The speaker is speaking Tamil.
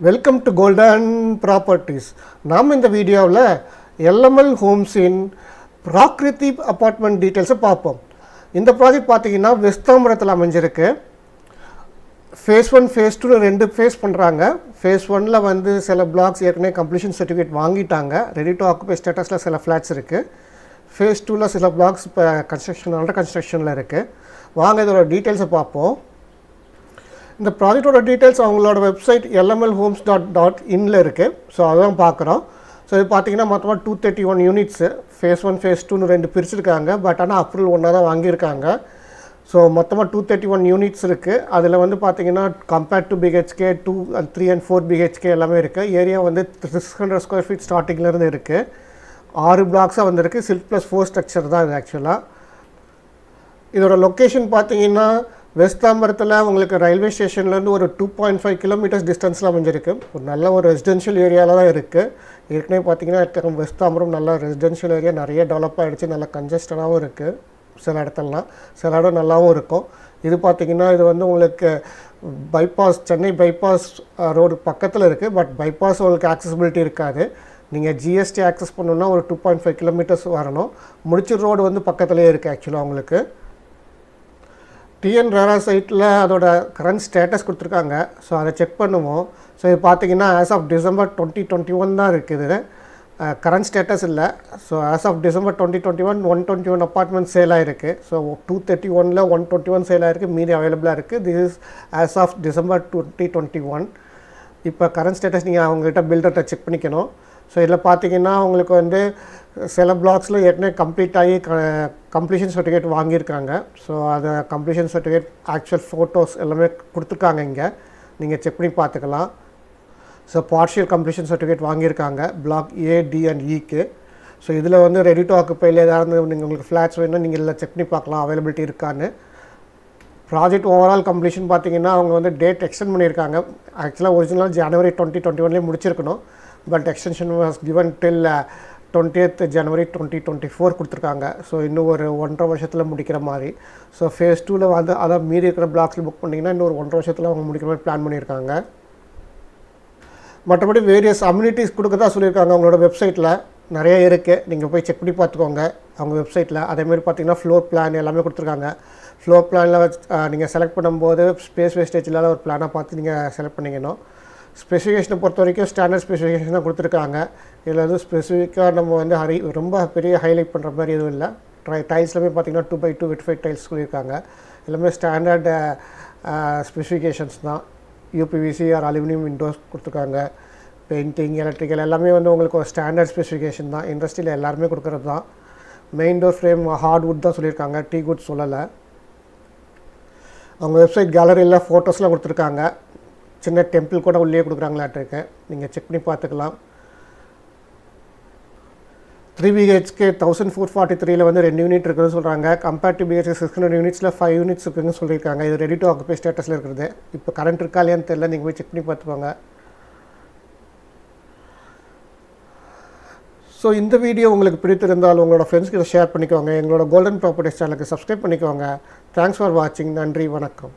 Welcome to Golden Properties. நாம் இந்த வீடியோவில் LML homes in Prakriti apartment details பார்ப்போம். இந்த ப்ராஜெக்ட் பார்த்தீங்கன்னா வெஸ்ட் தாம்பரத்தில் அமைஞ்சிருக்கு. phase 1 phase 2 ரெண்டு ஃபேஸ் பண்ணுறாங்க. phase 1ல வந்து சில பிளாக்ஸ் ஏற்கனவே கம்ப்ளீஷன் சர்டிஃபிகேட் வாங்கிட்டாங்க. ரெடி டு ஆக்குபை ஸ்டேட்டஸில் சில ஃப்ளாட்ஸ் இருக்குது. phase 2ல சில பிளாக்ஸ் இப்போ அண்டர் கன்ஸ்ட்ரக்ஷனில் இருக்குது. வாங்க இதோட டீட்டெயில்ஸை பார்ப்போம். இந்த ப்ராஜெக்டோட டீட்டெயில்ஸ் அவங்களோட வெப்சைட் lmlhomes.in இருக்குது. ஸோ அதான் பார்க்குறோம். ஸோ இது பார்த்தீங்கன்னா மொத்தமாக 231 யூனிட்ஸு phase 1 phase 2 ரெண்டு பிரிச்சுருக்காங்க. பட் ஆனால் அப்ரூவல் ஒன்றா தான் வாங்கியிருக்காங்க. ஸோ மொத்தமாக 231 யூனிட்ஸ் இருக்குது. அதில் வந்து பார்த்தீங்கன்னா compared to BHK 2 and 3 and 4 BHK எல்லாமே இருக்குது. ஏரியா வந்து 600 ஸ்கொயர் ஃபீட் ஸ்டார்டிங்லேருந்து இருக்குது. 6 பிளாக்ஸாக வந்துருக்கு. சில்க் ப்ளஸ் 4 ஸ்ட்ரக்சர் தான் இது ஆக்சுவலாக. இதோட லொக்கேஷன் பார்த்தீங்கன்னா வெஸ்ட் தாம்பரத்தில் உங்களுக்கு ரயில்வே ஸ்டேஷன்லேருந்து ஒரு 2.5 கிலோமீட்டர்ஸ் டிஸ்டன்ஸில் அமைஞ்சிருக்கு. ஒரு நல்ல ஒரு ரெசிடென்ஷியல் ஏரியாவில் தான் இருக்குது. ஏற்கனவே பார்த்தீங்கன்னா வெஸ்ட் தாம்பரம் நல்ல ரெசிடென்ஷியல் ஏரியா, நிறைய டெவலப் ஆகிடுச்சு, நல்லா கன்ஜஸ்டடாகவும் இருக்குது. சில இடத்துலலாம் சில இடம் நல்லாவும் இருக்கும். இது பார்த்திங்கன்னா இது வந்து உங்களுக்கு பைபாஸ், சென்னை பைபாஸ் ரோடு பக்கத்தில் இருக்குது. பட் பைபாஸ் உங்களுக்கு ஆக்சசிபிலிட்டி இருக்காது. நீங்கள் ஜிஎஸ்டி ஆக்சஸ் பண்ணணுன்னா ஒரு 2.5 கிலோமீட்டர்ஸ் வரணும். முடிச்சூர் ரோடு வந்து பக்கத்துலேயே இருக்குது ஆக்சுவலாக உங்களுக்கு. டிஎன் ரேரா சைட்டில் அதோட கரண்ட் ஸ்டேட்டஸ் கொடுத்துருக்காங்க. ஸோ அதை செக் பண்ணுவோம். ஸோ இது பார்த்தீங்கன்னா ஆஸ் ஆஃப் டிசம்பர் 2021 தான் இருக்குது. கரண்ட் ஸ்டேட்டஸ் இல்லை. So as of December 2021 121 apartment sale ஆகிருக்கு. ஸோ 231ல் 121 சேல் ஆகிருக்கு, மீதி அவைலபிளாக இருக்குது. This is as of December 2021. இப்போ கரண்ட் ஸ்டேட்டஸ் நீங்கள் அவங்ககிட்ட பில்டர்கிட்ட செக் பண்ணிக்கணும். ஸோ இதில் பார்த்தீங்கன்னா உங்களுக்கு வந்து சில பிளாக்ஸில் ஏற்கனவே கம்ப்ளீட் ஆகி கம்ப்ளீஷன் சர்டிஃபிகேட் வாங்கியிருக்காங்க. ஸோ அதை கம்ப்ளீஷன் சர்டிஃபிகேட் ஆக்சுவல் ஃபோட்டோஸ் எல்லாமே கொடுத்துருக்காங்க. இங்கே நீங்கள் செக் பண்ணி பார்த்துக்கலாம். ஸோ பார்ஷியல் கம்ப்ளீஷன் சர்டிஃபிகேட் வாங்கியிருக்காங்க பிளாக் A, D and Eக்கு. ஸோ இதில் வந்து ரெடி டு ஆக்குப்பையில் ஏதாவது நீங்கள் உங்களுக்கு ஃப்ளாட்ஸ் வேணும்னா நீங்கள் இதில் செக் பண்ணி பார்க்கலாம் அவைலபிலிட்டி இருக்கான்னு. ப்ராஜெக்ட் ஓவரால் கம்ப்ளீஷன் பார்த்தீங்கன்னா அவங்க வந்து டேட் எக்ஸ்டெண்ட் பண்ணியிருக்காங்க. ஆக்சுவலாக ஒரிஜினல் ஜனவரி 2021 முடிச்சிருக்கணும். But extension was given till 20th January 2024 கொடுத்துருக்காங்க. ஸோ இன்னும் ஒரு 1.5 வருஷத்தில் முடிக்கிற மாதிரி. ஸோ phase 2ல் வந்து அதான் மீதி இருக்கிற பிளாக்ஸில் புக் பண்ணிங்கன்னா இன்னும் ஒரு 1.5 வருஷத்தில் அவங்க முடிக்கிற மாதிரி பிளான் பண்ணியிருக்காங்க. மற்றபடி வேரியஸ் அம்யூனிட்டிஸ் கொடுக்கறதா சொல்லியிருக்காங்க. அவங்களோட வெப்சைட்டில் நிறைய இருக்குது, நீங்கள் போய் செக் பண்ணி பார்த்துக்கோங்க அவங்க வெப்சைட்டில். அதேமாதிரி பார்த்தீங்கன்னா ஃப்ளோர் பிளான் எல்லாமே கொடுத்துருக்காங்க. ஃப்ளோர் பிளானில் நீங்கள் செலக்ட் பண்ணும்போது ஸ்பேஸ் வேஸ்டேஜ் இல்லாத ஒரு பிளானாக பார்த்து நீங்கள் செலக்ட் பண்ணிக்கணும். ஸ்பெசிஃபிகேஷனை பொறுத்த வரைக்கும் ஸ்டாண்டர்ட் ஸ்பெசிஃபிகேஷன் தான் கொடுத்துருக்காங்க. இதில் வந்து ஸ்பெசிஃபிக்காக நம்ம வந்து ரொம்ப பெரிய ஹைலைட் பண்ணுற மாதிரி எதுவும் இல்லை. டைல்ஸ்லாமே பார்த்தீங்கன்னா 2x2 வெட்டிஃபைட் டைல்ஸ் சொல்லியிருக்காங்க. எல்லாமே ஸ்டாண்டர்ட் ஸ்பெசிஃபிகேஷன்ஸ் தான். UPVC ஆர் அலுமினியம் விண்டோஸ் கொடுத்துருக்காங்க. பெயிண்டிங், எலக்ட்ரிக்கல் எல்லாமே வந்து உங்களுக்கு ஒரு ஸ்டாண்டர்ட் ஸ்பெசிஃபிகேஷன் தான். இண்டஸ்ட்ரியில் எல்லாருமே கொடுக்குறது தான். மெயின் டோர் ஃப்ரேம் ஹார்ட்வுட் தான் சொல்லியிருக்காங்க, டீ குட் சொல்லலை. அவங்க வெப்சைட் கேலரியில் ஃபோட்டோஸ்லாம் கொடுத்துருக்காங்க. சின்ன டெம்பிள் கூட உள்ளே கொடுக்குறாங்களாட்டிருக்கு, நீங்கள் செக் பண்ணி பார்த்துக்கலாம். 3 BHK 1443ல் வந்து 2 யூனிட் இருக்குதுன்னு சொல்கிறாங்க. கம்பேர்ட் டு BHK 600 யூனிட்ஸில் 5 யூனிட்ஸ் இருக்குதுன்னு சொல்லியிருக்காங்க. இது ரெடி டு ஆக்குபை ஸ்டேட்டஸில் இருக்கிறது. இப்போ கரண்ட் இருக்கா இல்லையான்னு தெரியல, நீங்கள் போய் செக் பண்ணி பார்த்துக்கோங்க. ஸோ இந்த வீடியோ உங்களுக்கு பிடித்திருந்தால் உங்களோட ஃப்ரெண்ட்ஸ்கிட்ட ஷேர் பண்ணிக்கோங்க. எங்களோட கோல்டன் ப்ராப்பர்ட்டிஸ் சேனலுக்கு சப்ஸ்கிரைப் பண்ணிக்கோங்க. தேங்க்ஸ் ஃபார் வாட்சிங். நன்றி, வணக்கம்.